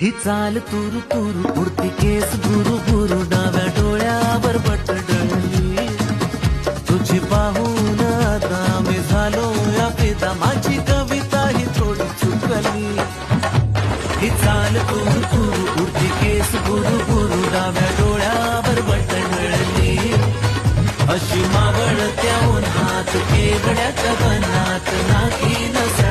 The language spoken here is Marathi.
ही चाल तुरु तुरु उडती केस गुरु गुरु डाव्या डोळ्यावर बटडली तुझी पाहून आता मी झालो या फिदा माझी कविता ही थोडी चुकली ही चाल तुरु तुरु उडती केस गुरु गुरु डाव्या डोळ्यावर बटडली अशी मावळ त्या उन्हात केगड्याच्या बनात नाकी नस